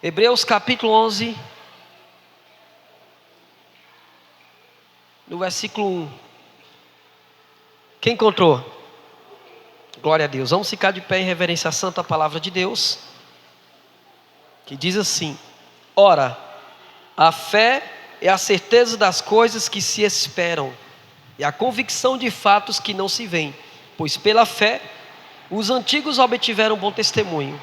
Hebreus capítulo 11, no versículo 1. Quem encontrou? Glória a Deus. Vamos ficar de pé em reverência à santa palavra de Deus, que diz assim: ora, a fé é a certeza das coisas que se esperam e a convicção de fatos que não se veem, pois pela fé os antigos obtiveram bom testemunho.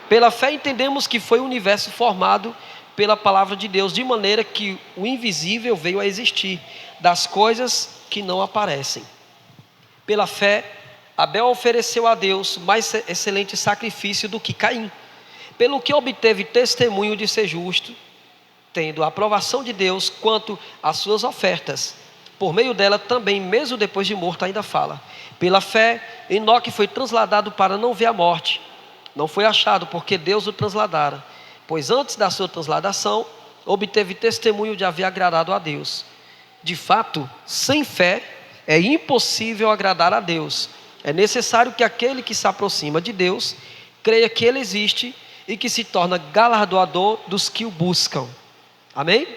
Pela fé entendemos que foi o universo formado pela palavra de Deus, de maneira que o invisível veio a existir, das coisas que não aparecem. Pela fé, Abel ofereceu a Deus mais excelente sacrifício do que Caim, pelo que obteve testemunho de ser justo, tendo a aprovação de Deus quanto às suas ofertas. Por meio dela também, mesmo depois de morto, ainda fala. Pela fé, Enoque foi transladado para não ver a morte. Não foi achado, porque Deus o transladara, pois antes da sua transladação, obteve testemunho de haver agradado a Deus. De fato, sem fé, é impossível agradar a Deus. É necessário que aquele que se aproxima de Deus, creia que Ele existe e que se torna galardoador dos que o buscam. Amém?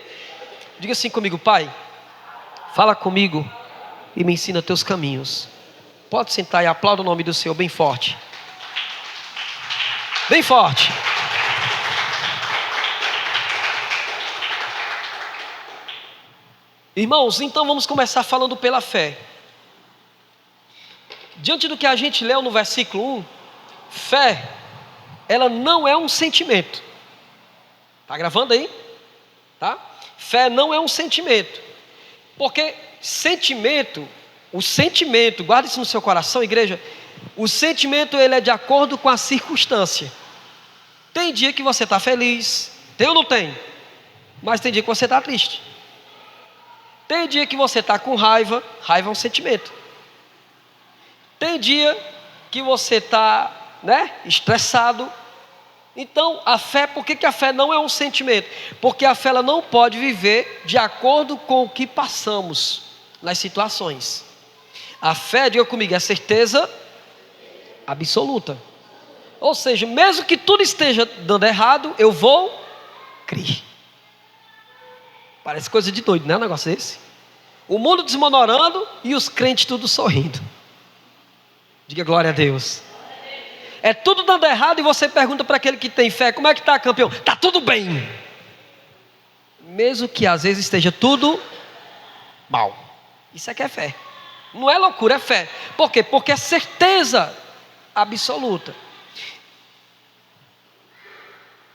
Diga assim comigo: Pai, fala comigo e me ensina teus caminhos. Pode sentar e aplauda o nome do Senhor bem forte. Bem forte. Irmãos, então vamos começar falando pela fé. Diante do que a gente leu no versículo 1, fé, ela não é um sentimento. Está gravando aí? Tá? Fé não é um sentimento. Porque sentimento, o sentimento, guarde isso no seu coração, igreja. O sentimento, ele é de acordo com a circunstância. Tem dia que você está feliz, tem ou não tem? Mas tem dia que você está triste. Tem dia que você está com raiva, raiva é um sentimento. Tem dia que você está, estressado. Então, a fé, por que a fé não é um sentimento? Porque a fé ela não pode viver de acordo com o que passamos nas situações. A fé, diga comigo, é certeza absoluta. Ou seja, mesmo que tudo esteja dando errado, eu vou crer. Parece coisa de doido, né? Um negócio desse. O mundo desmonorando e os crentes tudo sorrindo. Diga glória a Deus. É tudo dando errado e você pergunta para aquele que tem fé: como é que está, campeão? Está tudo bem. Mesmo que às vezes esteja tudo mal. Isso é que é fé. Não é loucura, é fé. Por quê? Porque é certeza absoluta.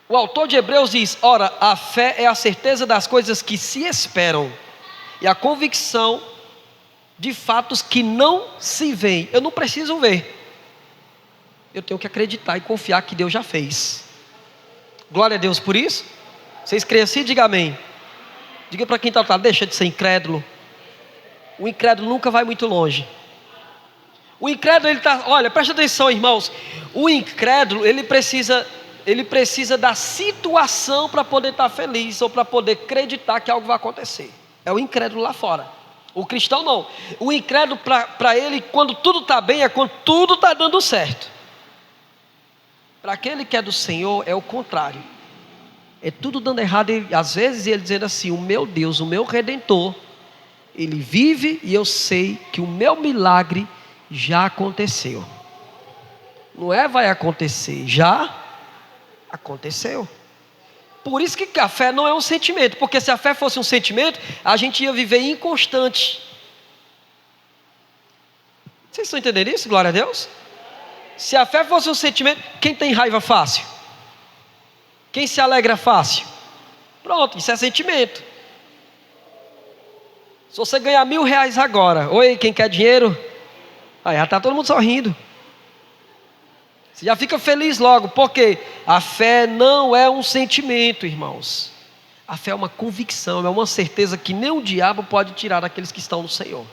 O autor de Hebreus diz: ora, a fé é a certeza das coisas que se esperam e a convicção de fatos que não se veem. Eu não preciso ver, eu tenho que acreditar e confiar que Deus já fez. Glória a Deus por isso. Vocês creem assim? Diga amém. Diga para quem está lá: deixa de ser incrédulo. O incrédulo nunca vai muito longe. O incrédulo, ele está, olha, presta atenção, irmãos. O incrédulo, ele precisa da situação para poder estar feliz, ou para poder acreditar que algo vai acontecer. É o incrédulo lá fora. O cristão não. O incrédulo, para ele, quando tudo está bem, é quando tudo está dando certo. Para aquele que é do Senhor, é o contrário. É tudo dando errado, e às vezes ele dizendo assim: o meu Deus, o meu Redentor, Ele vive, e eu sei que o meu milagre já aconteceu. Não é vai acontecer, já aconteceu. Por isso que a fé não é um sentimento, porque se a fé fosse um sentimento, a gente ia viver inconstante. Vocês estão entendendo isso? Glória a Deus. Se a fé fosse um sentimento, quem tem raiva fácil? Quem se alegra fácil? Pronto, isso é sentimento. Se você ganhar R$1.000 agora, oi, quem quer dinheiro? Aí já está todo mundo sorrindo. Você já fica feliz logo, porque a fé não é um sentimento, irmãos. A fé é uma convicção, é uma certeza que nem o diabo pode tirar daqueles que estão no Senhor.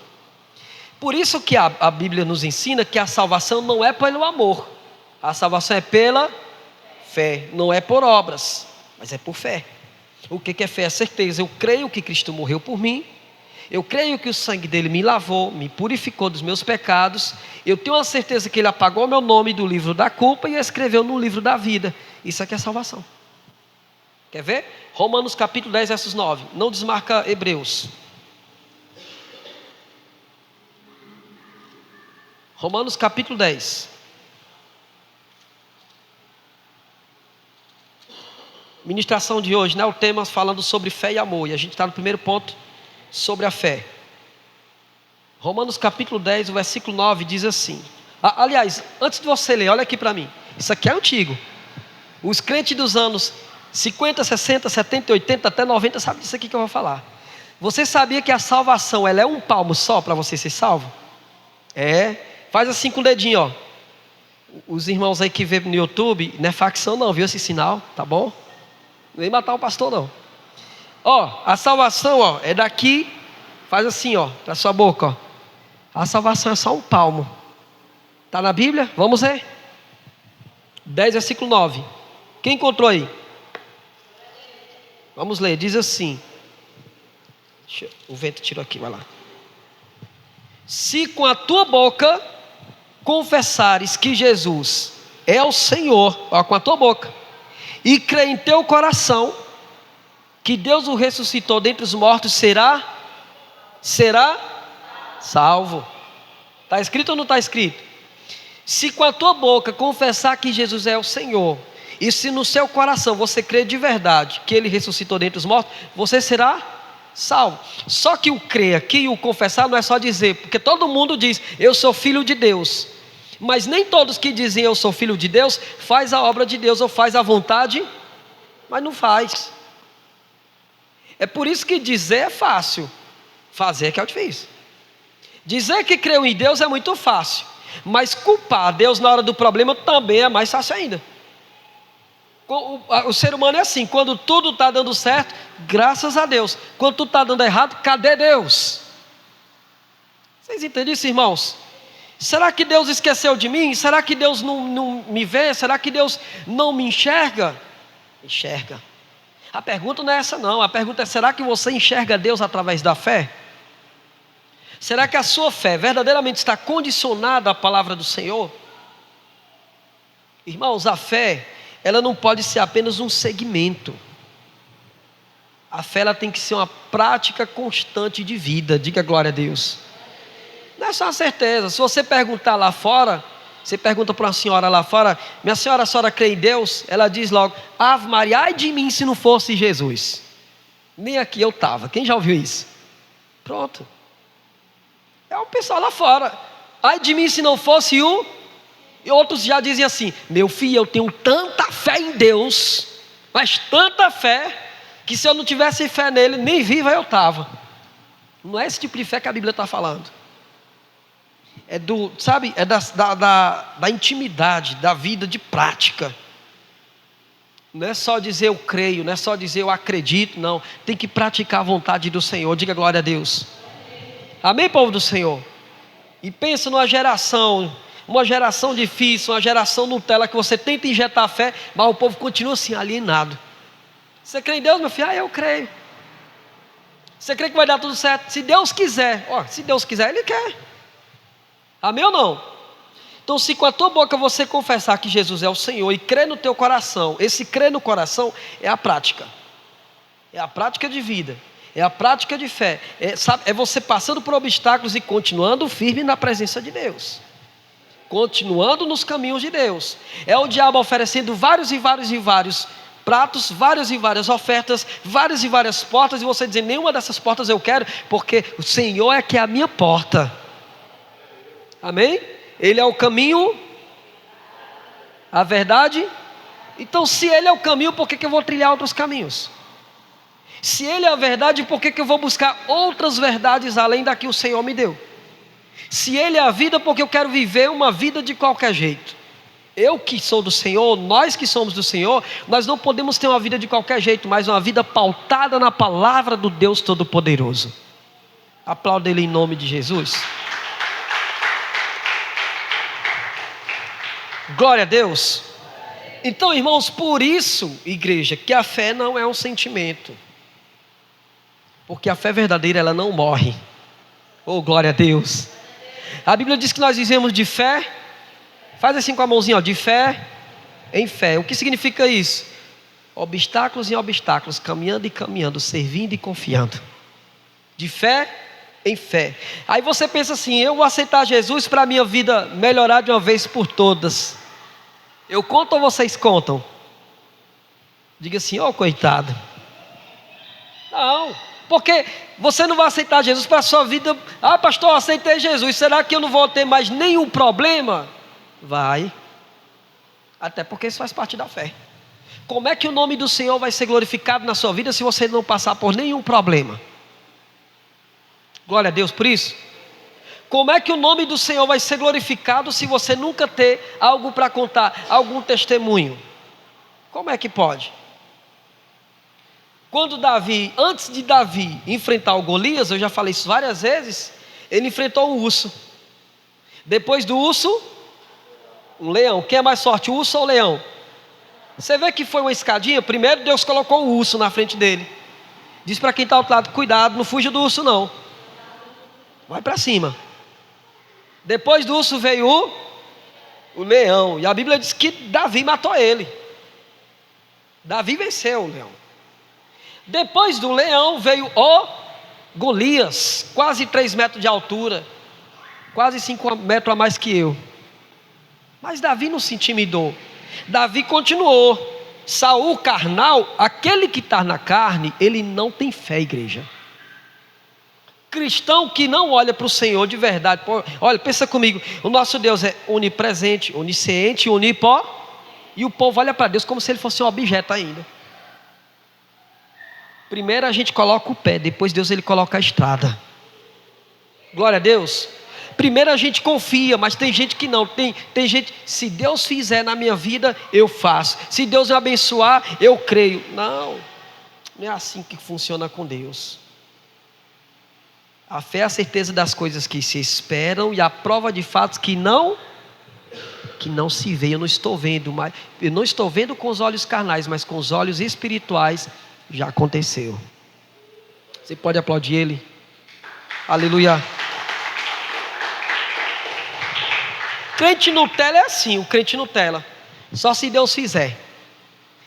Por isso que a Bíblia nos ensina que a salvação não é pelo amor. A salvação é pela fé, não é por obras, mas é por fé. O que é fé? É certeza. Eu creio que Cristo morreu por mim. Eu creio que o sangue dele me lavou, me purificou dos meus pecados. Eu tenho a certeza que ele apagou meu nome do livro da culpa e escreveu no livro da vida. Isso aqui é salvação. Quer ver? Romanos capítulo 10, versos 9. Não desmarca Hebreus. Romanos capítulo 10. Ministração de hoje, né? O tema falando sobre fé e amor. E a gente está no primeiro ponto, sobre a fé. Romanos capítulo 10, o versículo 9 diz assim. Aliás, antes de você ler, olha aqui para mim. Isso aqui é antigo. Os crentes dos anos 50, 60, 70, 80, até 90 sabem disso aqui que eu vou falar. Você sabia que a salvação ela é um palmo só para você ser salvo? É. Faz assim com o dedinho, ó. Os irmãos aí que vê no YouTube, não é facção não, viu esse sinal? Tá bom? Não vem matar o pastor não. Ó, a salvação, ó, é daqui. Faz assim, ó, para sua boca, ó. A salvação é só um palmo. Tá na Bíblia? Vamos ver. 10, versículo 9. Quem encontrou aí? Vamos ler, diz assim. O vento tirou aqui, vai lá. Se com a tua boca confessares que Jesus é o Senhor, ó, com a tua boca, e crê em teu coração que Deus o ressuscitou dentre os mortos, será salvo. Está escrito ou não está escrito? Se com a tua boca confessar que Jesus é o Senhor, e se no seu coração você crê de verdade que Ele ressuscitou dentre os mortos, você será salvo. Só que o crer aqui e o confessar não é só dizer, porque todo mundo diz, eu sou filho de Deus. Mas nem todos que dizem eu sou filho de Deus, faz a obra de Deus ou faz a vontade, mas não faz. É por isso que dizer é fácil, fazer que é o difícil. Dizer que creu em Deus é muito fácil, mas culpar Deus na hora do problema também é mais fácil ainda. O ser humano é assim, quando tudo está dando certo, graças a Deus. Quando tudo está dando errado, cadê Deus? Vocês entendem isso, irmãos? Será que Deus esqueceu de mim? Será que Deus não me vê? Será que Deus não me enxerga? Enxerga. A pergunta não é essa não, a pergunta é, será que você enxerga Deus através da fé? Será que a sua fé verdadeiramente está condicionada à palavra do Senhor? Irmãos, a fé, ela não pode ser apenas um segmento. A fé ela tem que ser uma prática constante de vida, diga glória a Deus. Não é só uma certeza, se você perguntar lá fora, você pergunta para uma senhora lá fora, minha senhora, a senhora crê em Deus? Ela diz logo, Ave Maria, ai de mim se não fosse Jesus. Nem aqui eu estava, quem já ouviu isso? Pronto. É o pessoal lá fora, ai de mim se não fosse o... E outros já dizem assim, meu filho, eu tenho tanta fé em Deus, mas tanta fé, que se eu não tivesse fé nele, nem viva eu estava. Não é esse tipo de fé que a Bíblia está falando. É do, sabe, é da intimidade, da vida de prática. Não é só dizer eu creio, não é só dizer eu acredito, não. Tem que praticar a vontade do Senhor, diga glória a Deus. Amém, povo do Senhor? E pensa numa geração, uma geração difícil, uma geração Nutella, que você tenta injetar fé, mas o povo continua assim, alienado. Você crê em Deus, meu filho? Ah, eu creio. Você crê que vai dar tudo certo? Se Deus quiser, ó, se Deus quiser, Ele quer. Amém ou não? Então, se com a tua boca você confessar que Jesus é o Senhor e crer no teu coração, esse crer no coração é a prática. É a prática de vida. É a prática de fé. É você passando por obstáculos e continuando firme na presença de Deus. Continuando nos caminhos de Deus. É o diabo oferecendo vários pratos, várias e várias ofertas, várias e várias portas, e você dizendo, nenhuma dessas portas eu quero, porque o Senhor é que é a minha porta. Amém? Ele é o caminho, a verdade. Então, se Ele é o caminho, por que eu vou trilhar outros caminhos? Se Ele é a verdade, por que eu vou buscar outras verdades além da que o Senhor me deu? Se Ele é a vida, porque eu quero viver uma vida de qualquer jeito. Eu que sou do Senhor, nós que somos do Senhor, nós não podemos ter uma vida de qualquer jeito, mas uma vida pautada na palavra do Deus Todo-Poderoso. Aplauda Ele em nome de Jesus. Glória a Deus. Então, irmãos, por isso, igreja, que a fé não é um sentimento. Porque a fé verdadeira, ela não morre. Oh, glória a Deus. A Bíblia diz que nós vivemos de fé. Faz assim com a mãozinha, ó, de fé em fé. O que significa isso? obstáculos em obstáculos, caminhando e caminhando, servindo e confiando, de fé em fé. Aí você pensa assim: eu vou aceitar Jesus para a minha vida melhorar de uma vez por todas. Eu conto ou vocês contam? Diga assim: ó, coitado. Não, porque você não vai aceitar Jesus para a sua vida. Ah, pastor, eu aceitei Jesus, será que eu não vou ter mais nenhum problema? Vai, até porque isso faz parte da fé. Como é que o nome do Senhor vai ser glorificado na sua vida se você não passar por nenhum problema? Glória a Deus por isso. Como é que o nome do Senhor vai ser glorificado se você nunca ter algo para contar, algum testemunho? Como é que pode? Quando Davi, antes de Davi enfrentar o Golias, eu já falei isso várias vezes, ele enfrentou um urso. Depois do urso, um leão. Quem é mais forte, o urso ou o leão? Você vê que foi uma escadinha. Primeiro Deus colocou o urso na frente dele. Diz para quem está ao outro lado: cuidado, não fuja do urso não. Vai para cima. Depois do urso veio o leão. E a Bíblia diz que Davi matou ele. Davi venceu o leão. Depois do leão veio o Golias, quase 3 metros de altura, quase 5 metros a mais que eu. Mas Davi não se intimidou. Davi continuou. Saul carnal, aquele que está na carne, ele não tem fé, igreja. Cristão que não olha para o Senhor de verdade. Olha, pensa comigo, o nosso Deus é onipresente, onisciente, onipó. E o povo olha para Deus como se ele fosse um objeto ainda. Primeiro a gente coloca o pé, depois Deus ele coloca a estrada. Glória a Deus. Primeiro a gente confia, mas tem gente que não. Tem gente, se Deus fizer na minha vida, eu faço. Se Deus me abençoar, eu creio. Não é assim que funciona com Deus. A fé é a certeza das coisas que se esperam e a prova de fatos que não se vê. Eu não estou vendo, mas eu não estou vendo com os olhos carnais, mas com os olhos espirituais. Já aconteceu. Você pode aplaudir ele? Aleluia. Crente Nutella é assim, o crente Nutella. Só se Deus fizer.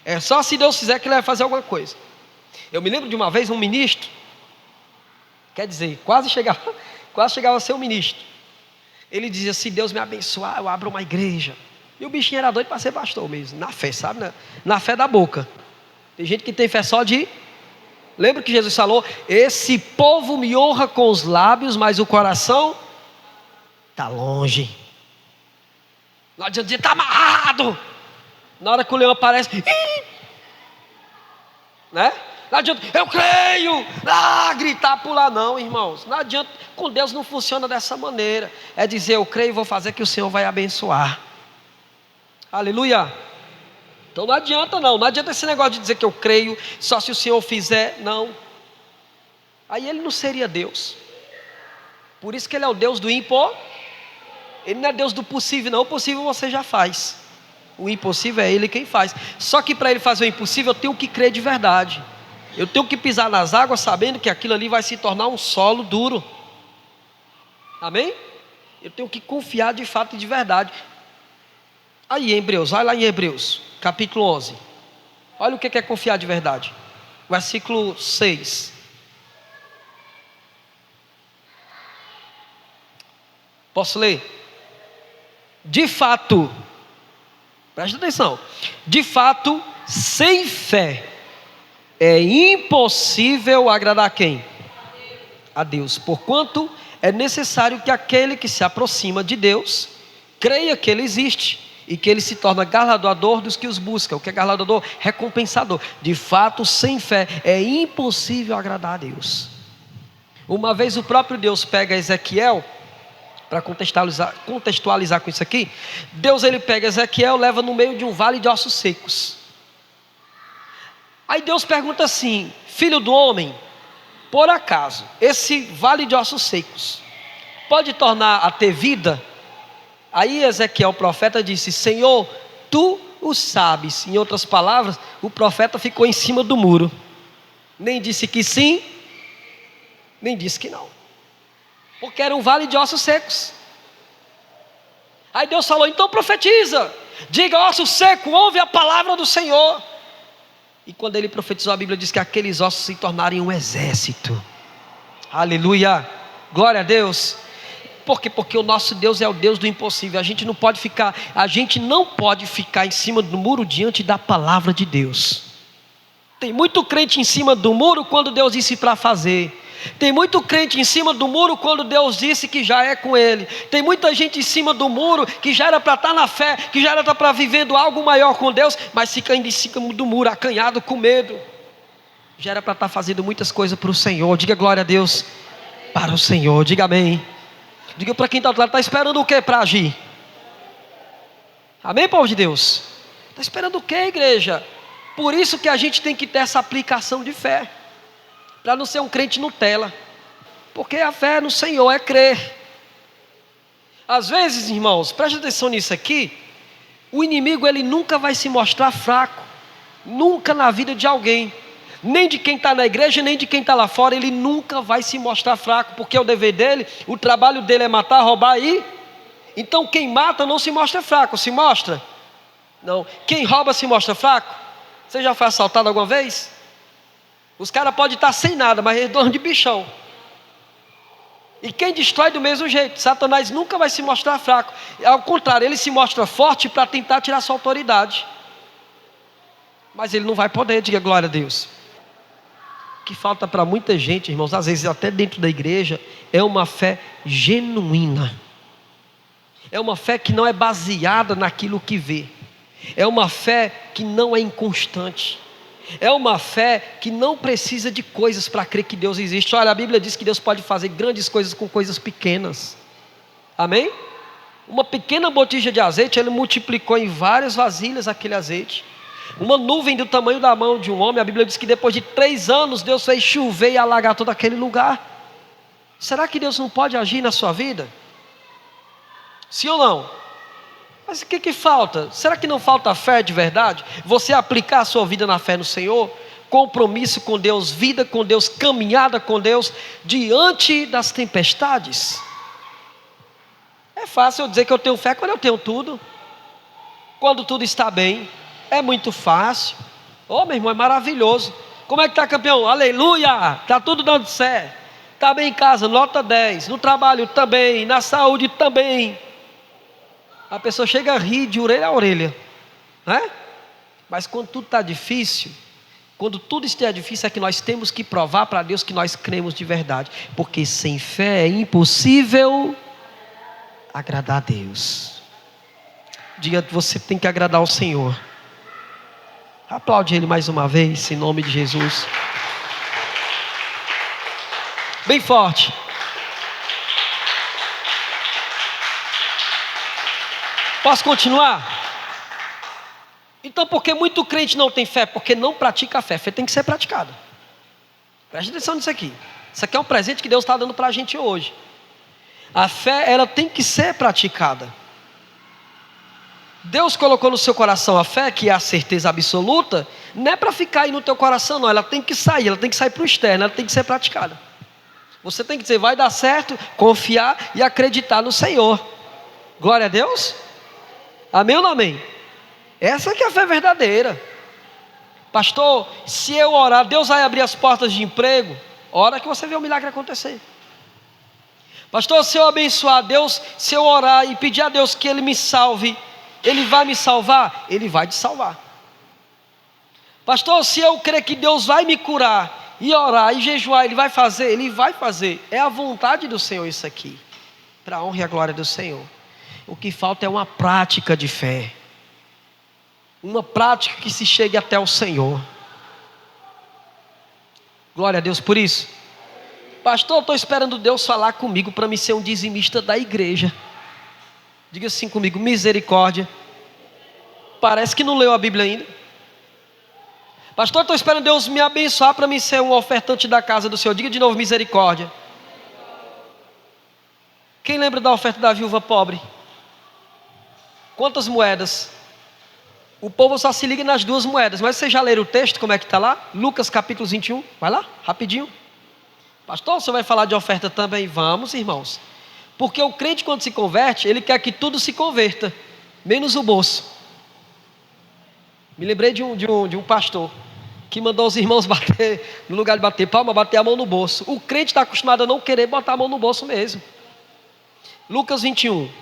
É só se Deus fizer que ele vai fazer alguma coisa. Eu me lembro de uma vez um ministro, quer dizer, quase chegava a ser um ministro. Ele dizia: se Deus me abençoar, eu abro uma igreja. E o bichinho era doido para ser pastor mesmo, na fé, sabe? Na fé da boca. Tem gente que tem fé só de... Lembra que Jesus falou: esse povo me honra com os lábios, mas o coração está longe. Não adianta dizer: está amarrado. Na hora que o leão aparece, né? Não adianta: eu creio, gritar, pular. Não, irmãos, não adianta. Com Deus não funciona dessa maneira. É dizer: eu creio e vou fazer, que o Senhor vai abençoar. Aleluia. Então não adianta esse negócio de dizer que eu creio, só se o Senhor fizer. Não. Aí ele não seria Deus. Por isso que ele é o Deus do impossível. Ele não é Deus do possível não. O possível você já faz. O impossível é ele quem faz. Só que para ele fazer o impossível, eu tenho que crer de verdade. Eu tenho que pisar nas águas sabendo que aquilo ali vai se tornar um solo duro. Amém? Eu tenho que confiar de fato e de verdade. Aí em Hebreus, olha lá em Hebreus, capítulo 11. Olha o que é confiar de verdade. Versículo 6. Posso ler? De fato, presta atenção. De fato, sem fé é impossível agradar quem? A Deus. Porquanto é necessário que aquele que se aproxima de Deus creia que Ele existe e que Ele se torna galardoador dos que os buscam. O que é galardoador? Recompensador. De fato, sem fé é impossível agradar a Deus. Uma vez o próprio Deus pega Ezequiel, para contextualizar com isso aqui, Deus ele pega Ezequiel, leva no meio de um vale de ossos secos. Aí Deus pergunta assim: filho do homem, por acaso esse vale de ossos secos pode tornar a ter vida? Aí Ezequiel, o profeta, disse: Senhor, tu o sabes. Em outras palavras, o profeta ficou em cima do muro. Nem disse que sim, nem disse que não. Porque era um vale de ossos secos. Aí Deus falou: então profetiza. Diga: osso seco, ouve a palavra do Senhor. E quando ele profetizou, a Bíblia diz que aqueles ossos se tornariam um exército. Aleluia, glória a Deus. Por quê? Porque o nosso Deus é o Deus do impossível. A gente não pode ficar em cima do muro diante da palavra de Deus. Tem muito crente em cima do muro quando Deus disse para fazer. Tem muito crente em cima do muro quando Deus disse que já é com ele. Tem muita gente em cima do muro que já era para estar na fé, que já era para vivendo algo maior com Deus, mas fica ainda em cima do muro, acanhado com medo. Já era para estar fazendo muitas coisas para o Senhor. Diga glória a Deus. Para o Senhor, diga amém. Diga para quem está do lado, está esperando o que para agir? Amém, povo de Deus? Está esperando o que, igreja? Por isso que a gente tem que ter essa aplicação de fé, para não ser um crente Nutella, porque a fé no Senhor é crer. Às vezes, irmãos, preste atenção nisso aqui, o inimigo ele nunca vai se mostrar fraco, nunca na vida de alguém, nem de quem está na igreja, nem de quem está lá fora, ele nunca vai se mostrar fraco, porque o dever dele, o trabalho dele é matar, roubar e... Então quem mata não se mostra fraco, se mostra? Não. Quem rouba se mostra fraco? Você já foi assaltado alguma vez? Os caras podem estar sem nada, mas eles dono de bichão. E quem destrói do mesmo jeito, Satanás nunca vai se mostrar fraco, ao contrário, ele se mostra forte para tentar tirar sua autoridade, mas ele não vai poder, diga glória a Deus. O que falta para muita gente, irmãos, às vezes até dentro da igreja, é uma fé genuína. É uma fé que não é baseada naquilo que vê. É uma fé que não é inconstante. É uma fé que não precisa de coisas para crer que Deus existe. Olha, a Bíblia diz que Deus pode fazer grandes coisas com coisas pequenas. Amém? Uma pequena botija de azeite, ele multiplicou em várias vasilhas aquele azeite. Uma nuvem do tamanho da mão de um homem, a Bíblia diz que depois de 3 anos Deus fez chover e alagar todo aquele lugar. Será que Deus não pode agir na sua vida? Sim ou não? Mas o que falta? Será que não falta fé de verdade? Você aplicar a sua vida na fé no Senhor, compromisso com Deus, vida com Deus, caminhada com Deus, diante das tempestades. É fácil eu dizer que eu tenho fé quando eu tenho tudo, quando tudo está bem. É muito fácil. Oh, meu irmão, é maravilhoso. Como é que está, campeão? Aleluia! Está tudo dando certo. Está bem em casa, nota 10. No trabalho também, na saúde também. A pessoa chega a rir de orelha a orelha, né? Mas quando tudo está difícil, quando tudo estiver difícil, é que nós temos que provar para Deus que nós cremos de verdade. Porque sem fé é impossível agradar a Deus. Diga que você tem que agradar ao Senhor. Aplaude Ele mais uma vez, em nome de Jesus. Bem forte. Posso continuar? Então, por que muito crente não tem fé? Porque não pratica a fé. A fé tem que ser praticada. Preste atenção nisso aqui. Isso aqui é um presente que Deus está dando para a gente hoje. A fé, ela tem que ser praticada. Deus colocou no seu coração a fé, que é a certeza absoluta, não é para ficar aí no teu coração, não. Ela tem que sair para o externo, ela tem que ser praticada. Você tem que dizer, vai dar certo, confiar e acreditar no Senhor. Glória a Deus. Amém ou não amém? Essa que é a fé verdadeira. Pastor, se eu orar, Deus vai abrir as portas de emprego. Ora que você vê o milagre acontecer. Pastor, se eu abençoar Deus, se eu orar e pedir a Deus que Ele me salve, Ele vai me salvar? Ele vai te salvar. Pastor, se eu crer que Deus vai me curar, e orar, e jejuar, Ele vai fazer? Ele vai fazer. É a vontade do Senhor isso aqui, para a honra e a glória do Senhor. O que falta é uma prática de fé, uma prática que se chegue até o Senhor. Glória a Deus por isso. Pastor, eu estou esperando Deus falar comigo para me ser um dizimista da igreja. Diga assim comigo, misericórdia. Parece que não leu a Bíblia ainda. Pastor, eu estou esperando Deus me abençoar para me ser um ofertante da casa do Senhor. Diga de novo, misericórdia. Quem lembra da oferta da viúva pobre? Quantas moedas? O povo só se liga nas 2 moedas. Mas vocês já leram o texto, como é que está lá? Lucas capítulo 21. Vai lá, rapidinho. Pastor, você vai falar de oferta também? Vamos, irmãos. Porque o crente, quando se converte, ele quer que tudo se converta, menos o bolso. Me lembrei de um pastor. que mandou os irmãos bater, no lugar de bater palma, bater a mão no bolso. O crente está acostumado a não querer botar a mão no bolso mesmo. Lucas 21.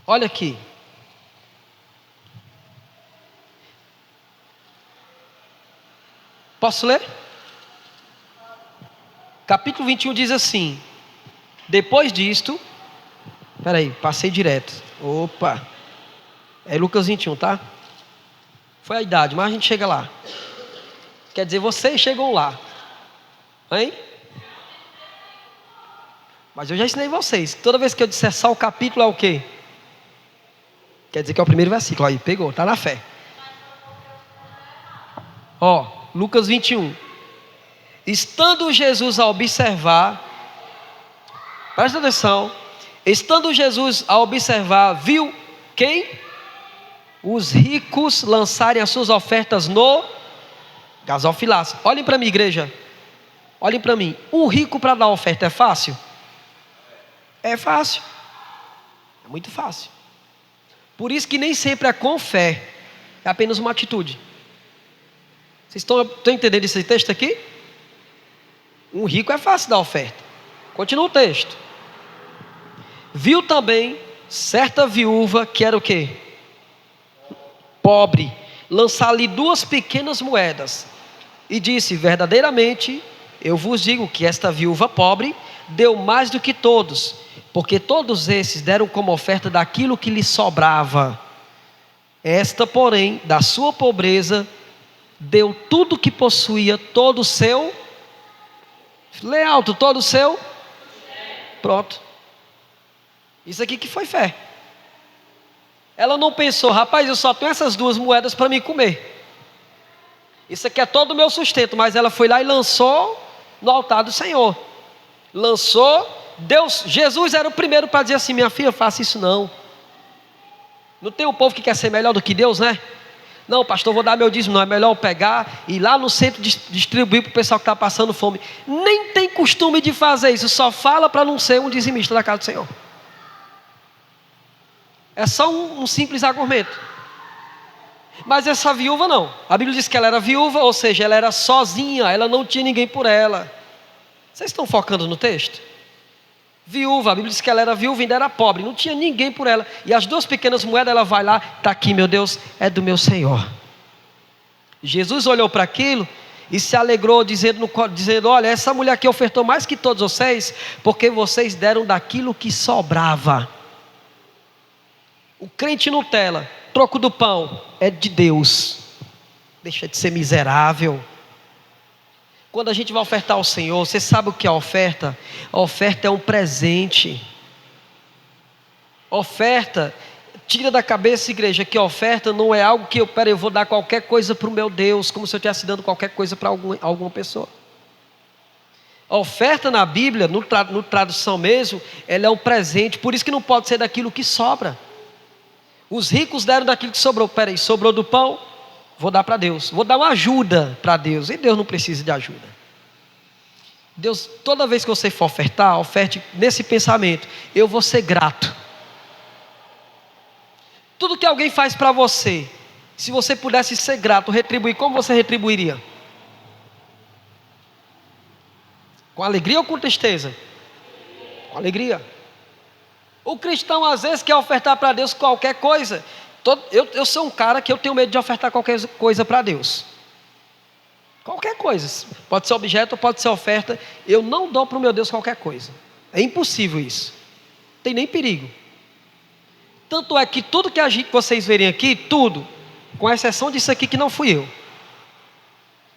Olha aqui. Posso ler? Capítulo 21 diz assim: depois disto, peraí, passei direto. Opa, é Lucas 21, tá? Foi a idade, mas a gente chega lá. Quer dizer, vocês chegam lá, hein? Mas eu já ensinei vocês, toda vez que eu disser só o capítulo é o quê? Quer dizer que é o primeiro versículo, aí, pegou, tá na fé. Ó, Lucas 21. Estando Jesus a observar, presta atenção, estando Jesus a observar, viu quem? Os ricos lançarem as suas ofertas no gasofilácio. Olhem para mim, igreja, olhem para mim. Um rico para dar oferta é fácil? É fácil, é muito fácil. Por isso que nem sempre é com fé, é apenas uma atitude. Vocês estão entendendo esse texto aqui? Um rico é fácil dar oferta. Continua o texto. Viu também certa viúva que era o quê? Pobre, lançar-lhe 2 pequenas moedas. E disse: verdadeiramente eu vos digo que esta viúva pobre deu mais do que todos, porque todos esses deram como oferta daquilo que lhe sobrava. Esta, porém, da sua pobreza, deu tudo o que possuía, todo o seu. Lê alto, todo o seu. Pronto. Isso aqui que foi fé. Ela não pensou: rapaz, eu só tenho essas 2 moedas para me comer. Isso aqui é todo o meu sustento. Mas ela foi lá e lançou no altar do Senhor. Lançou. Deus, Jesus era o primeiro para dizer assim: minha filha, faça isso não. Não tem um povo que quer ser melhor do que Deus, né? Não, pastor, vou dar meu dízimo. Não, é melhor eu pegar e ir lá no centro distribuir para o pessoal que está passando fome. Nem tem costume de fazer isso. Só fala para não ser um dizimista da casa do Senhor. É só um simples argumento. Mas essa viúva não. A Bíblia diz que ela era viúva, ou seja, ela era sozinha. Ela não tinha ninguém por ela. Vocês estão focando no texto? Viúva, a Bíblia diz que ela era viúva e ainda era pobre, não tinha ninguém por ela. E as 2 pequenas moedas, ela vai lá: está aqui, meu Deus, é do meu Senhor. Jesus olhou para aquilo e se alegrou, dizendo: olha, essa mulher aqui ofertou mais que todos vocês, porque vocês deram daquilo que sobrava. O crente Nutella, troco do pão, é de Deus. Deixa de ser miserável. Quando a gente vai ofertar ao Senhor, você sabe o que é a oferta? A oferta é um presente. Oferta, tira da cabeça, igreja, que a oferta não é algo que eu vou dar qualquer coisa para o meu Deus, como se eu estivesse dando qualquer coisa para alguma pessoa. A oferta na Bíblia, no tradução mesmo, ela é um presente, por isso que não pode ser daquilo que sobra. Os ricos deram daquilo que sobrou. Peraí, sobrou do pão? Vou dar para Deus, vou dar uma ajuda para Deus. E Deus não precisa de ajuda. Deus, toda vez que você for ofertar, oferte nesse pensamento: eu vou ser grato. Tudo que alguém faz para você, se você pudesse ser grato, retribuir, como você retribuiria? Com alegria ou com tristeza? Com alegria. O cristão às vezes quer ofertar para Deus qualquer coisa. Eu sou um cara que eu tenho medo de ofertar qualquer coisa para Deus. Qualquer coisa. Pode ser objeto ou pode ser oferta. Eu não dou para o meu Deus qualquer coisa. É impossível isso. Não tem nem perigo. Tanto é que tudo que vocês verem aqui, tudo, com exceção disso aqui que não fui eu.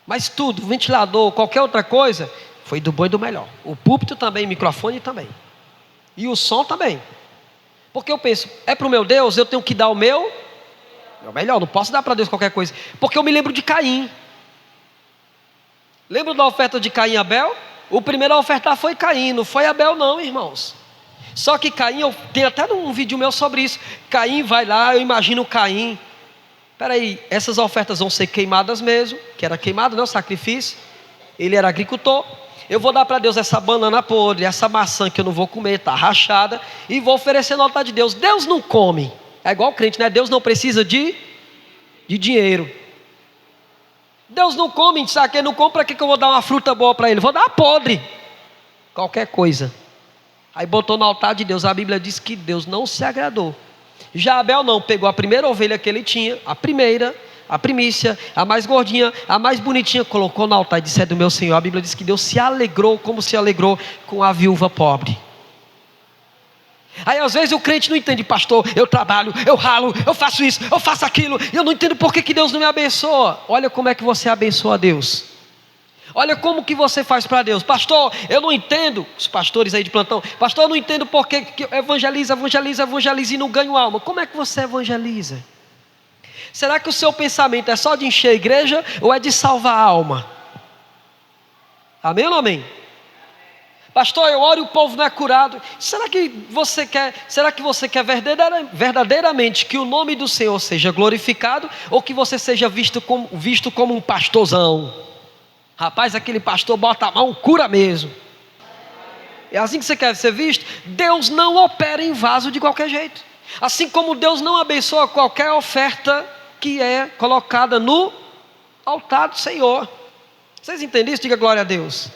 Mas tudo, ventilador, qualquer outra coisa, foi do bom e do melhor. O púlpito também, o microfone também. E o som também. Porque eu penso, é para o meu Deus, eu tenho que dar o meu melhor, não posso dar para Deus qualquer coisa. Porque eu me lembro de Caim. Lembra da oferta de Caim e Abel? O primeiro a ofertar foi Caim, não foi Abel não, irmãos. Só que Caim, eu tenho até um vídeo meu sobre isso. Caim vai lá, eu imagino Caim. Peraí, essas ofertas vão ser queimadas mesmo, que era queimado, não, sacrifício. Ele era agricultor. Eu vou dar para Deus essa banana podre, essa maçã que eu não vou comer, está rachada, e vou oferecer no altar de Deus. Deus não come. É igual crente, né? Deus não precisa de dinheiro. Deus não come, sabe? Quem não come, para que eu vou dar uma fruta boa para ele? Vou dar podre. Qualquer coisa. Aí botou no altar de Deus. A Bíblia diz que Deus não se agradou. Já Abel não, pegou a primeira ovelha que ele tinha, a primeira, a primícia, a mais gordinha, a mais bonitinha, colocou no altar e disse: é do meu Senhor. A Bíblia diz que Deus se alegrou como se alegrou com a viúva pobre. Aí às vezes o crente não entende: pastor, eu trabalho, eu ralo, eu faço isso, eu faço aquilo, e eu não entendo por que Deus não me abençoa. Olha como é que você abençoa a Deus. Olha como que você faz para Deus. Pastor, eu não entendo, os pastores aí de plantão, pastor, eu não entendo por que evangeliza e não ganho alma. Como é que você evangeliza? Será que o seu pensamento é só de encher a igreja ou é de salvar a alma? Amém ou não amém? Pastor, eu oro e o povo não é curado. Será que você quer verdadeiramente que o nome do Senhor seja glorificado, ou que você seja visto como um pastorzão? Rapaz, aquele pastor bota a mão, cura mesmo. É assim que você quer ser visto? Deus não opera em vaso de qualquer jeito. Assim como Deus não abençoa qualquer oferta que é colocada no altar do Senhor. Vocês entendem isso? Diga glória a Deus.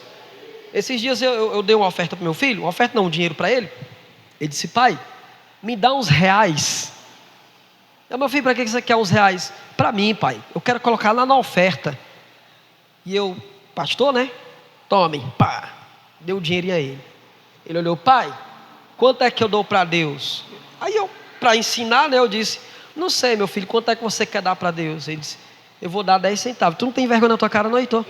Esses dias eu dei uma oferta para meu filho, uma oferta não, um dinheiro para ele. Ele disse: pai, me dá uns reais. Eu: meu filho, para que você quer uns reais? Para mim, pai, eu quero colocar lá na oferta. E eu: pastor, né? Tome, pá. Deu o dinheirinho a ele. Ele olhou: pai, quanto é que eu dou para Deus? Aí eu, para ensinar, né, eu disse: não sei, meu filho, quanto é que você quer dar para Deus? Ele disse: eu vou dar 10 centavos. Tu não tem vergonha na tua cara não, Heitor?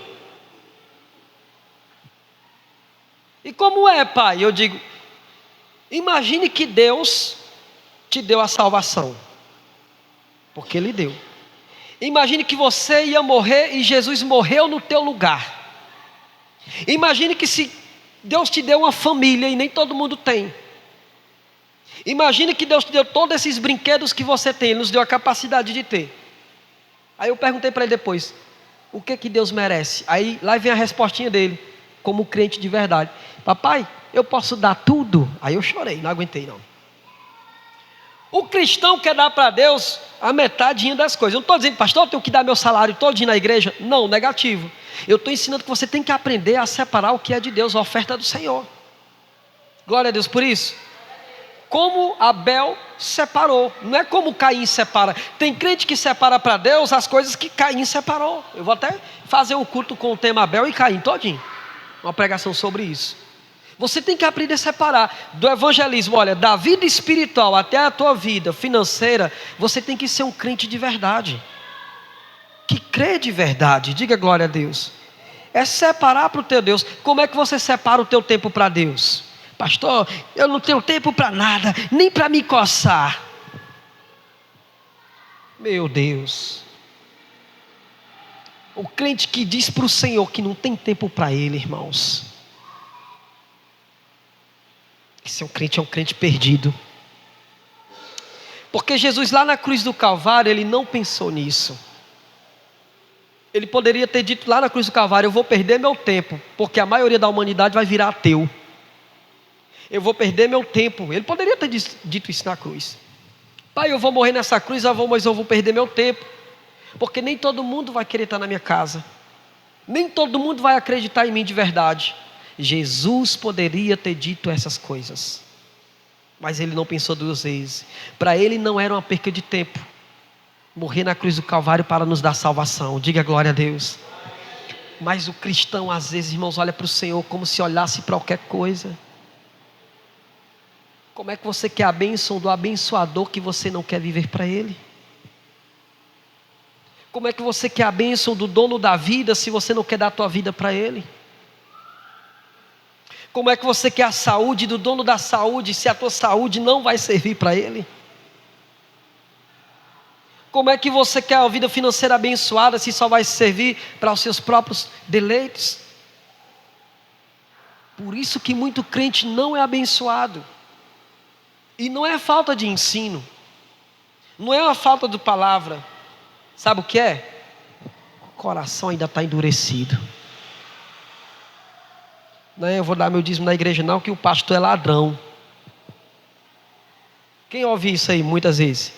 E como é, pai? Eu digo: imagine que Deus te deu a salvação, porque Ele deu. Imagine que você ia morrer e Jesus morreu no teu lugar. Imagine que se Deus te deu uma família e nem todo mundo tem. Imagine que Deus te deu todos esses brinquedos que você tem, Ele nos deu a capacidade de ter. Aí eu perguntei para ele depois: o que Deus merece? Aí lá vem a respostinha dele, como crente de verdade: papai, eu posso dar tudo? Aí eu chorei, não aguentei não. O cristão quer dar para Deus a metadinha das coisas. Eu não estou dizendo: pastor, eu tenho que dar meu salário todinho na igreja. Não, negativo. Eu estou ensinando que você tem que aprender a separar o que é de Deus, a oferta do Senhor. Glória a Deus por isso. Como Abel separou, não é como Caim separa. Tem crente que separa para Deus as coisas que Caim separou. Eu vou até fazer um culto com o tema Abel e Caim todinho, uma pregação sobre isso. Você tem que aprender a separar do evangelismo. Olha, da vida espiritual até a tua vida financeira, você tem que ser um crente de verdade, que crê de verdade. Diga glória a Deus. É separar para o teu Deus. Como é que você separa o teu tempo para Deus? Pastor, eu não tenho tempo para nada, nem para me coçar. Meu Deus. O crente que diz para o Senhor que não tem tempo para Ele, irmãos, esse é um crente perdido. Porque Jesus lá na cruz do Calvário, Ele não pensou nisso. Ele poderia ter dito lá na cruz do Calvário: eu vou perder meu tempo, porque a maioria da humanidade vai virar ateu. Eu vou perder meu tempo. Ele poderia ter dito isso na cruz: pai, eu vou morrer nessa cruz, mas eu vou perder meu tempo, porque nem todo mundo vai querer estar na minha casa, nem todo mundo vai acreditar em mim de verdade. Jesus poderia ter dito essas coisas, mas Ele não pensou duas vezes. Para Ele não era uma perca de tempo morrer na cruz do Calvário para nos dar salvação. Diga glória a Deus. Mas o cristão às vezes, irmãos, olha para o Senhor como se olhasse para qualquer coisa. Como é que você quer a bênção do abençoador que você não quer viver para Ele? Como é que você quer a bênção do dono da vida se você não quer dar a tua vida para Ele? Como é que você quer a saúde do dono da saúde se a tua saúde não vai servir para Ele? Como é que você quer a vida financeira abençoada se só vai servir para os seus próprios deleites? Por isso que muito crente não é abençoado. E não é falta de ensino, não é uma falta de palavra. Sabe o que é? O coração ainda está endurecido. Não, eu vou dar meu dízimo na igreja não, que o pastor é ladrão. Quem ouve isso aí muitas vezes?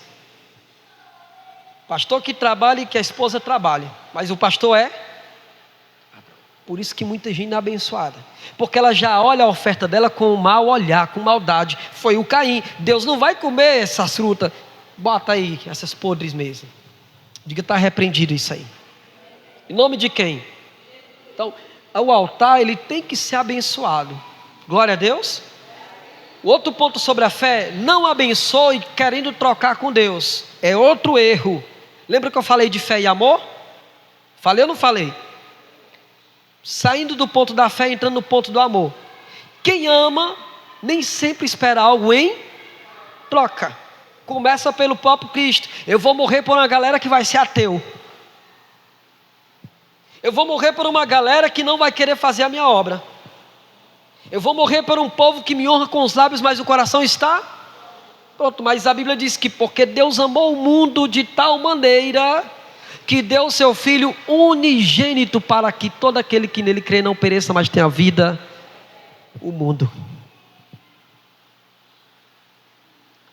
Pastor que trabalha e que a esposa trabalhe, mas o pastor é? Por isso que muita gente não é abençoada, porque ela já olha a oferta dela com mau olhar, com maldade. Foi o Caim. Deus não vai comer essas frutas. Bota aí essas podres mesmo. Diga, está repreendido isso aí. Em nome de quem? Então, o altar ele tem que ser abençoado. Glória a Deus. O outro ponto sobre a fé: não abençoe querendo trocar com Deus. É outro erro. Lembra que eu falei de fé e amor? Falei ou não falei? Saindo do ponto da fé, entrando no ponto do amor. Quem ama nem sempre espera algo em troca. Começa pelo próprio Cristo. Eu vou morrer por uma galera que vai ser ateu. Eu vou morrer por uma galera que não vai querer fazer a minha obra. Eu vou morrer por um povo que me honra com os lábios, mas o coração está pronto. Mas a Bíblia diz que porque Deus amou o mundo de tal maneira que deu o seu Filho unigênito para que todo aquele que nele crê não pereça, mas tenha vida, o mundo.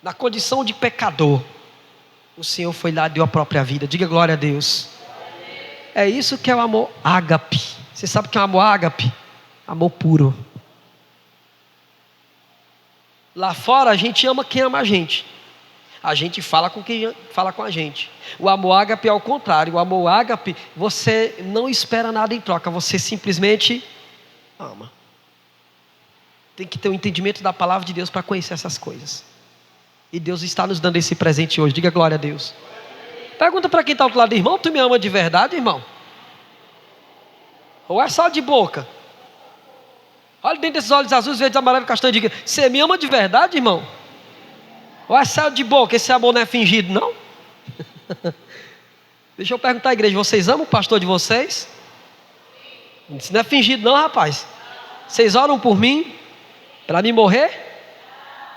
Na condição de pecador, o Senhor foi lá e deu a própria vida. Diga glória a Deus. É isso que é o amor ágape. Você sabe o que é o amor ágape? Amor puro. Lá fora a gente ama quem ama a gente. A gente fala com quem fala com a gente. O amor ágape é ao contrário. O amor ágape, você não espera nada em troca, você simplesmente ama. Tem que ter um entendimento da palavra de Deus para conhecer essas coisas. E Deus está nos dando esse presente hoje. Diga glória a Deus. Pergunta para quem está ao outro lado: irmão, tu me ama de verdade, irmão? Ou é só de boca? Olha dentro desses olhos azuis, verdes, amarelos, castanho, diga: você me ama de verdade, irmão? Ou é só de boca? Esse amor não é fingido, não? Deixa eu perguntar à igreja: vocês amam o pastor de vocês? Isso não é fingido não, rapaz. Vocês oram por mim? Para mim morrer?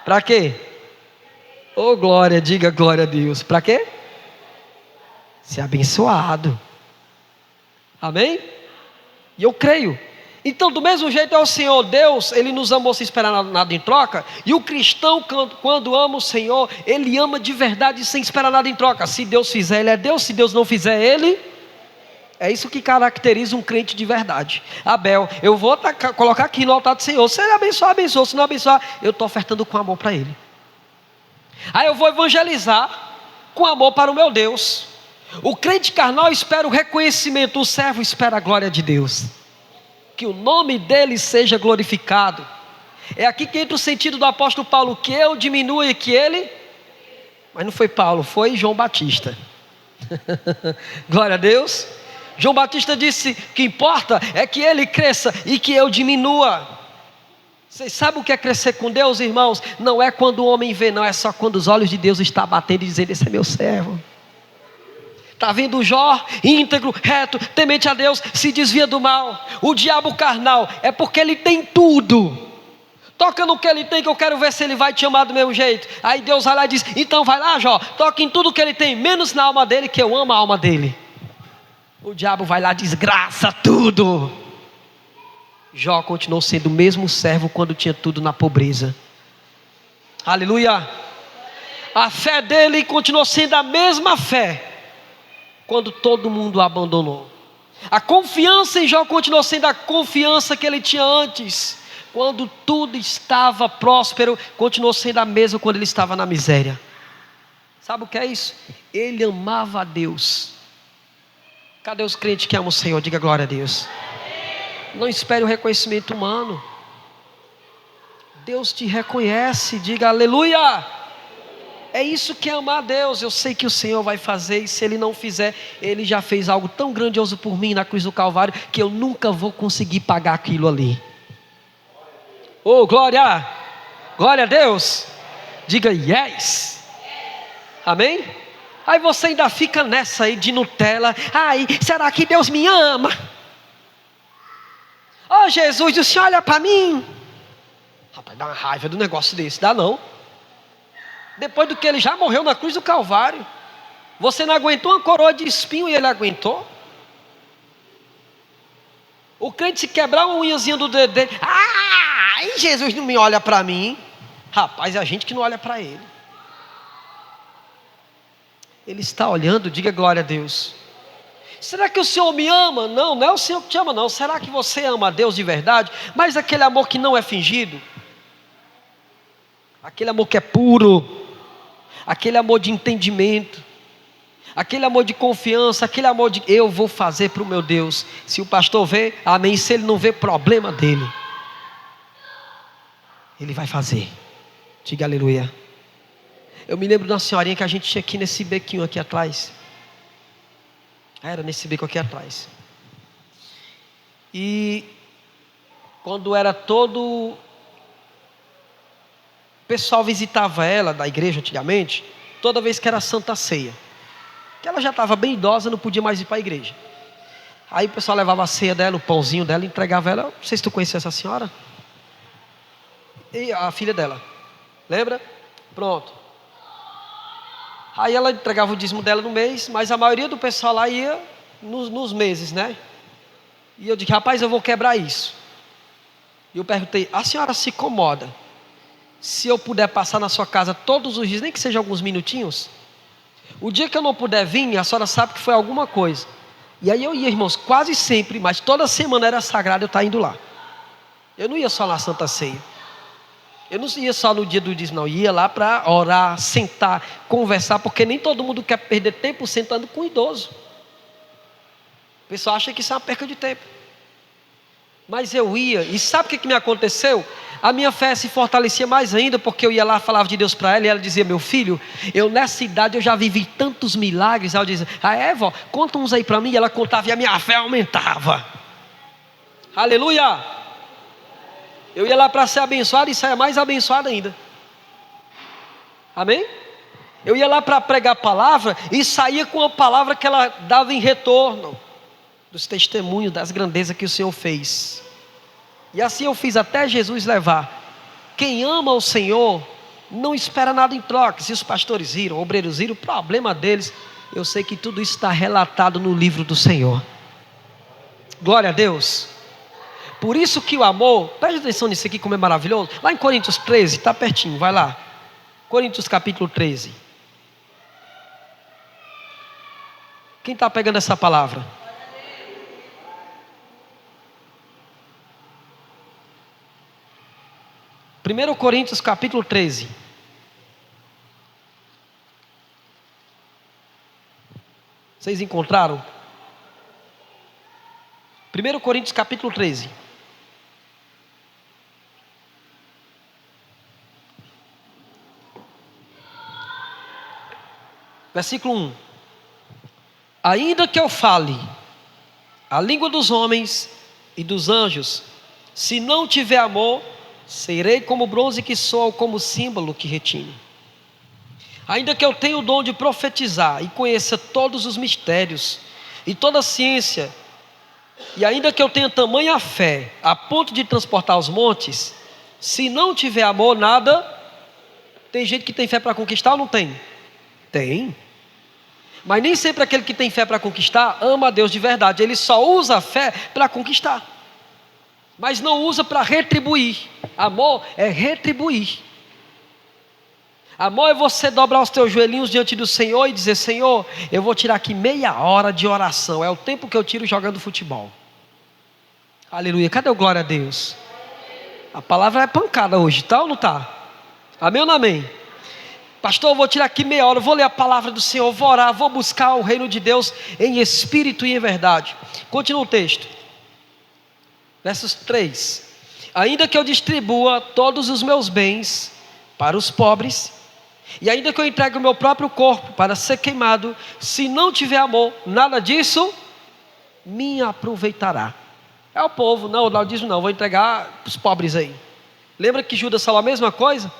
Para quê? Oh glória, diga glória a Deus. Para quê? Ser abençoado. Amém? E eu creio. Então, do mesmo jeito é o Senhor Deus, Ele nos amou sem esperar nada em troca. E o cristão, quando ama o Senhor, ele ama de verdade sem esperar nada em troca. Se Deus fizer, Ele é Deus. Se Deus não fizer, Ele... É isso que caracteriza um crente de verdade. Abel, eu vou colocar aqui no altar do Senhor. Se Ele abençoar, abençoa. Se não abençoar, eu estou ofertando com amor para Ele. Aí eu vou evangelizar com amor para o meu Deus. O crente carnal espera o reconhecimento, o servo espera a glória de Deus. Que o nome dele seja glorificado. É aqui que entra o sentido do apóstolo Paulo: que eu diminua e que ele... Mas não foi Paulo, foi João Batista. Glória a Deus. João Batista disse que importa é que ele cresça e que eu diminua. Vocês sabem o que é crescer com Deus, irmãos? Não é quando o homem vê, não. É só quando os olhos de Deus estão batendo e dizendo: esse é meu servo. Está vendo Jó, íntegro, reto, temente a Deus, se desvia do mal. O diabo carnal é porque ele tem tudo. Toca no que ele tem, que eu quero ver se ele vai te amar do mesmo jeito. Aí Deus vai lá e diz: então vai lá, Jó, toca em tudo que ele tem, menos na alma dele, que eu amo a alma dele. O diabo vai lá e desgraça tudo. Jó continuou sendo o mesmo servo quando tinha tudo na pobreza. Aleluia. A fé dele continuou sendo a mesma fé quando todo mundo o abandonou. A confiança em Jó continuou sendo a confiança que ele tinha antes. Quando tudo estava próspero, continuou sendo a mesma quando ele estava na miséria. Sabe o que é isso? Ele amava a Deus. Cadê os crentes que amam o Senhor? Diga glória a Deus. Não espere o reconhecimento humano. Deus te reconhece. Diga aleluia. É isso que é amar a Deus. Eu sei que o Senhor vai fazer, e se Ele não fizer, Ele já fez algo tão grandioso por mim na cruz do Calvário, que eu nunca vou conseguir pagar aquilo ali. Oh glória, glória a Deus. Diga yes. Amém? Aí você ainda fica nessa aí de Nutella. Ai, será que Deus me ama? Oh Jesus, o Senhor olha para mim. Rapaz, dá uma raiva do negócio desse. Dá não. Depois do que ele já morreu na cruz do Calvário, você não aguentou uma coroa de espinho e ele aguentou? O crente, se quebrar uma unhazinha do dedo dele: ai, Jesus não me olha para mim. Rapaz, é a gente que não olha para ele. Ele está olhando, diga glória a Deus. Será que o Senhor me ama? Não, não é o Senhor que te ama não. Será que você ama a Deus de verdade? Mas aquele amor que não é fingido, aquele amor que é puro, aquele amor de entendimento, aquele amor de confiança, aquele amor de eu vou fazer para o meu Deus. Se o pastor vê, amém. Se ele não vê, problema dele. Ele vai fazer. Diga aleluia. Eu me lembro de uma senhorinha que a gente tinha aqui nesse bequinho aqui atrás. Era nesse beco aqui atrás. E quando era todo... o pessoal visitava ela da igreja antigamente, toda vez que era Santa Ceia. Que ela já estava bem idosa, não podia mais ir para a igreja. Aí o pessoal levava a ceia dela, o pãozinho dela, entregava ela. Não sei se tu conhecia essa senhora. E a filha dela. Lembra? Pronto. Aí ela entregava o dízimo dela no mês, mas a maioria do pessoal lá ia nos meses, né? E eu disse, rapaz, eu vou quebrar isso. E eu perguntei, a senhora se incomoda se eu puder passar na sua casa todos os dias, nem que seja alguns minutinhos? O dia que eu não puder vir, a senhora sabe que foi alguma coisa. E aí eu ia, irmãos, quase sempre, mas toda semana era sagrado eu estar indo lá. Eu não ia só na Santa Ceia. Eu não ia só no dia do dízimo, não. Eu ia lá para orar, sentar, conversar, porque nem todo mundo quer perder tempo sentando com um idoso. O pessoal acha que isso é uma perca de tempo. Mas eu ia, e sabe o que me aconteceu? A minha fé se fortalecia mais ainda, porque eu ia lá, falava de Deus para ela, e ela dizia, meu filho, eu nessa idade eu já vivi tantos milagres. Aí eu dizia, vó, conta uns aí para mim. E ela contava e a minha fé aumentava. Aleluia! Eu ia lá para ser abençoado e saia mais abençoado ainda. Amém? Eu ia lá para pregar a palavra e saía com a palavra que ela dava em retorno dos testemunhos, das grandezas que o Senhor fez. E assim eu fiz até Jesus levar. Quem ama o Senhor não espera nada em troca. Se os pastores viram, obreiros viram, o problema deles. Eu sei que tudo isso está relatado no livro do Senhor. Glória a Deus. Por isso que o amor, preste atenção nisso aqui como é maravilhoso. Lá em Coríntios 13, está pertinho, vai lá. Coríntios capítulo 13. Quem está pegando essa palavra? Primeiro Coríntios capítulo 13. Vocês encontraram? 1 Coríntios capítulo 13. Versículo 1. Ainda que eu fale a língua dos homens e dos anjos, se não tiver amor, serei como bronze que soa ou como símbolo que retine. Ainda que eu tenha o dom de profetizar e conheça todos os mistérios e toda a ciência, e ainda que eu tenha tamanha fé a ponto de transportar os montes, se não tiver amor, nada. Tem gente que tem fé para conquistar ou não tem? Tem. Mas nem sempre aquele que tem fé para conquistar ama a Deus de verdade. Ele só usa a fé para conquistar, mas não usa para retribuir. Amor é retribuir. Amor é você dobrar os teus joelhinhos diante do Senhor e dizer, Senhor, eu vou tirar aqui meia hora de oração. É o tempo que eu tiro jogando futebol. Aleluia, cadê o glória a Deus? A palavra é pancada hoje, tá ou não tá? Amém ou não amém? Pastor, eu vou tirar aqui meia hora, vou ler a palavra do Senhor, vou orar, vou buscar o reino de Deus em espírito e em verdade. Continua o texto. Versos 3. Ainda que eu distribua todos os meus bens para os pobres, e ainda que eu entregue o meu próprio corpo para ser queimado, se não tiver amor, nada disso me aproveitará. É o povo, não diz não, vou entregar para os pobres aí. Lembra que Judas falou a mesma coisa?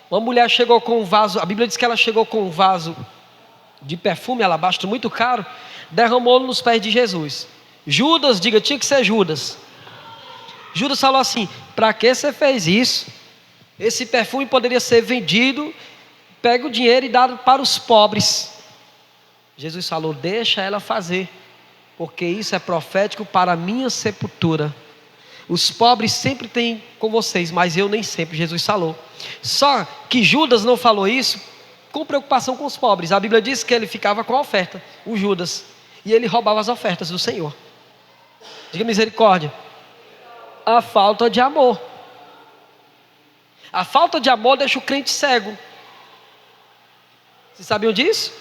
Uma mulher chegou com um vaso, a Bíblia diz que ela chegou com um vaso de perfume alabastro muito caro, derramou nos pés de Jesus. Judas, diga, tinha que ser Judas. Judas falou assim, para que você fez isso? Esse perfume poderia ser vendido, pega o dinheiro e dado para os pobres. Jesus falou, deixa ela fazer, porque isso é profético para a minha sepultura. Os pobres sempre têm com vocês, mas eu nem sempre, Jesus falou. Só que Judas não falou isso com preocupação com os pobres. A Bíblia diz que ele ficava com a oferta, o Judas, e ele roubava as ofertas do Senhor. Diga misericórdia. A falta de amor. A falta de amor deixa o crente cego. Vocês sabiam disso?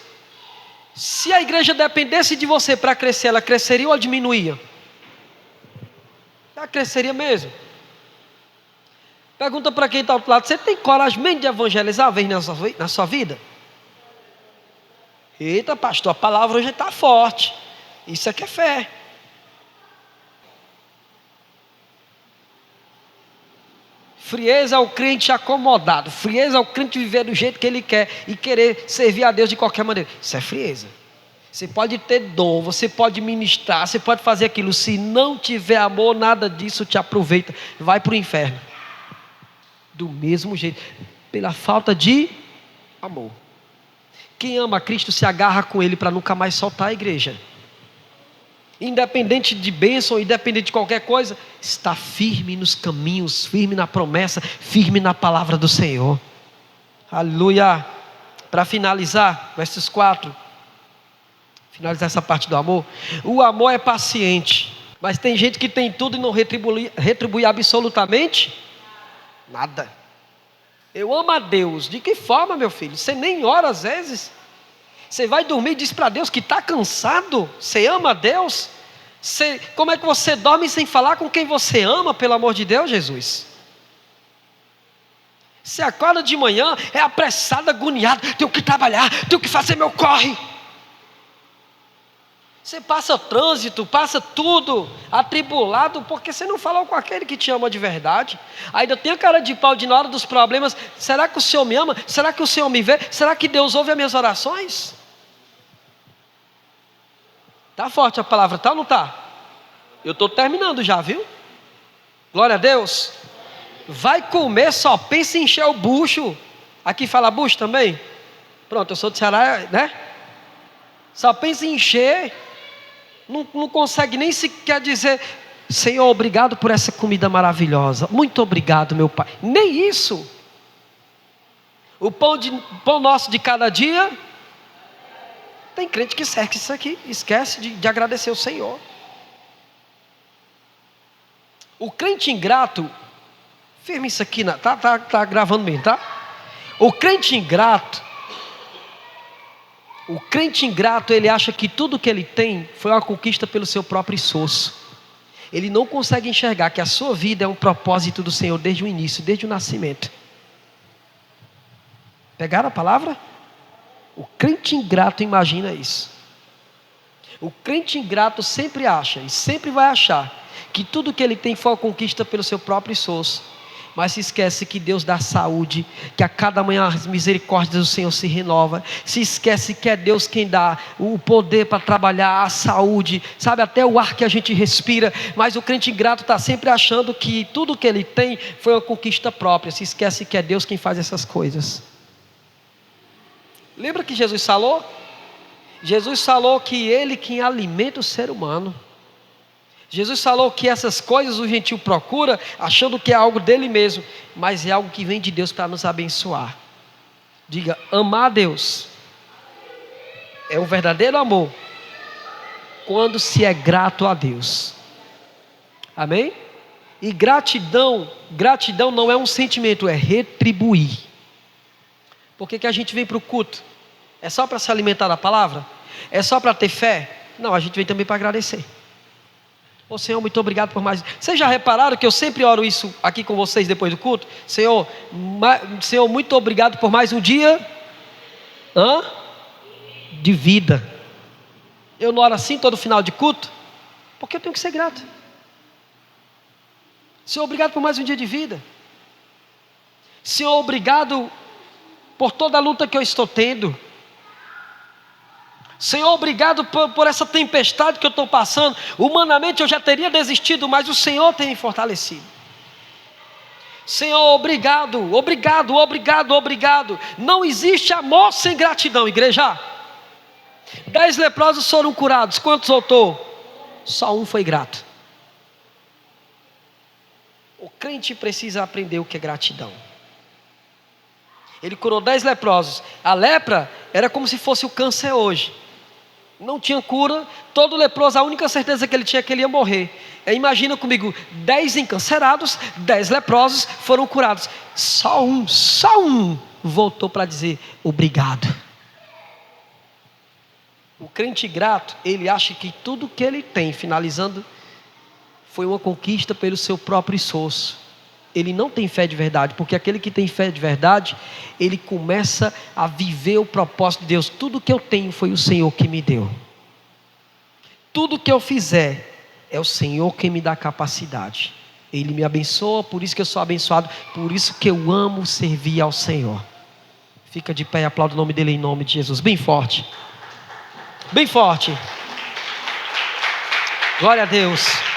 Se a igreja dependesse de você para crescer, ela cresceria ou diminuía? Ela cresceria mesmo. Pergunta para quem está ao outro lado: você tem coragem mesmo de evangelizar na sua vida? Eita, pastor, a palavra hoje está forte. Isso é que é fé. Frieza é o crente acomodado. Frieza é o crente viver do jeito que ele quer e querer servir a Deus de qualquer maneira. Isso é frieza. Você pode ter dom, você pode ministrar, você pode fazer aquilo. Se não tiver amor, nada disso te aproveita. Vai para o inferno. Do mesmo jeito, pela falta de amor. Quem ama Cristo se agarra com Ele para nunca mais soltar a igreja. Independente de bênção, independente de qualquer coisa, está firme nos caminhos, firme na promessa, firme na palavra do Senhor. Aleluia. Para finalizar, versos 4. Finalizar essa parte do amor. O amor é paciente, mas tem gente que tem tudo e não retribui absolutamente nada. Eu amo a Deus. De que forma, meu filho? Você nem ora às vezes. Você vai dormir e diz para Deus que está cansado. Você ama a Deus? Como é que você dorme sem falar com quem você ama, pelo amor de Deus, Jesus? Você acorda de manhã, é apressado, agoniado. Tenho que trabalhar, tenho que fazer meu corre. Você passa trânsito, passa tudo atribulado, porque você não falou com aquele que te ama de verdade. Ainda tem a cara de pau de na hora dos problemas. Será que o Senhor me ama? Será que o Senhor me vê? Será que Deus ouve as minhas orações? Está forte a palavra, tá ou não está? Eu estou terminando já, viu? Glória a Deus. Vai comer, só pensa em encher o bucho. Aqui fala bucho também? Pronto, eu sou de Ceará, né? Só pensa em encher. Não consegue nem sequer dizer: Senhor, obrigado por essa comida maravilhosa. Muito obrigado, meu Pai. Nem isso. O pão nosso de cada dia. Tem crente que esquece isso aqui, esquece de agradecer o Senhor. O crente ingrato, firme isso aqui, tá gravando mesmo, tá? O crente ingrato, ele acha que tudo que ele tem foi uma conquista pelo seu próprio esforço. Ele não consegue enxergar que a sua vida é um propósito do Senhor desde o início, desde o nascimento. Pegaram a palavra? O crente ingrato imagina isso. O crente ingrato sempre acha e sempre vai achar que tudo que ele tem foi uma conquista pelo seu próprio esforço. Mas se esquece que Deus dá saúde, que a cada manhã as misericórdias do Senhor se renova. Se esquece que é Deus quem dá o poder para trabalhar, a saúde, sabe, até o ar que a gente respira. Mas o crente ingrato está sempre achando que tudo que ele tem foi uma conquista própria. Se esquece que é Deus quem faz essas coisas. Lembra que Jesus falou? Jesus falou que Ele quem alimenta o ser humano. Jesus falou que essas coisas o gentil procura, achando que é algo dele mesmo, mas é algo que vem de Deus para nos abençoar. Diga: amar a Deus é um verdadeiro amor quando se é grato a Deus. Amém? E gratidão não é um sentimento, é retribuir. Por que a gente vem para o culto? É só para se alimentar da palavra? É só para ter fé? Não, a gente vem também para agradecer. Ô Senhor, muito obrigado por mais. Vocês já repararam que eu sempre oro isso aqui com vocês depois do culto? Senhor, muito obrigado por mais um dia de vida. Eu não oro assim todo final de culto? Porque eu tenho que ser grato. Senhor, obrigado por mais um dia de vida. Senhor, obrigado por toda a luta que eu estou tendo. Senhor, obrigado por essa tempestade que eu estou passando. Humanamente eu já teria desistido, mas o Senhor tem me fortalecido. Senhor, obrigado. Não existe amor sem gratidão, igreja. 10 leprosos foram curados. Quantos voltou? Só um foi grato. O crente precisa aprender o que é gratidão. Ele curou 10 leprosos. A lepra era como se fosse o câncer hoje. Não tinha cura. Todo leproso, a única certeza que ele tinha é que ele ia morrer. Imagina comigo, 10 encancerados, 10 leprosos foram curados. Só um voltou para dizer obrigado. O crente grato, ele acha que tudo que ele tem, finalizando, foi uma conquista pelo seu próprio esforço. Ele não tem fé de verdade, porque aquele que tem fé de verdade, ele começa a viver o propósito de Deus. Tudo que eu tenho foi o Senhor que me deu. Tudo que eu fizer, é o Senhor quem me dá capacidade. Ele me abençoa, por isso que eu sou abençoado, por isso que eu amo servir ao Senhor. Fica de pé e aplauda o nome dele em nome de Jesus. Bem forte. Bem forte. Glória a Deus.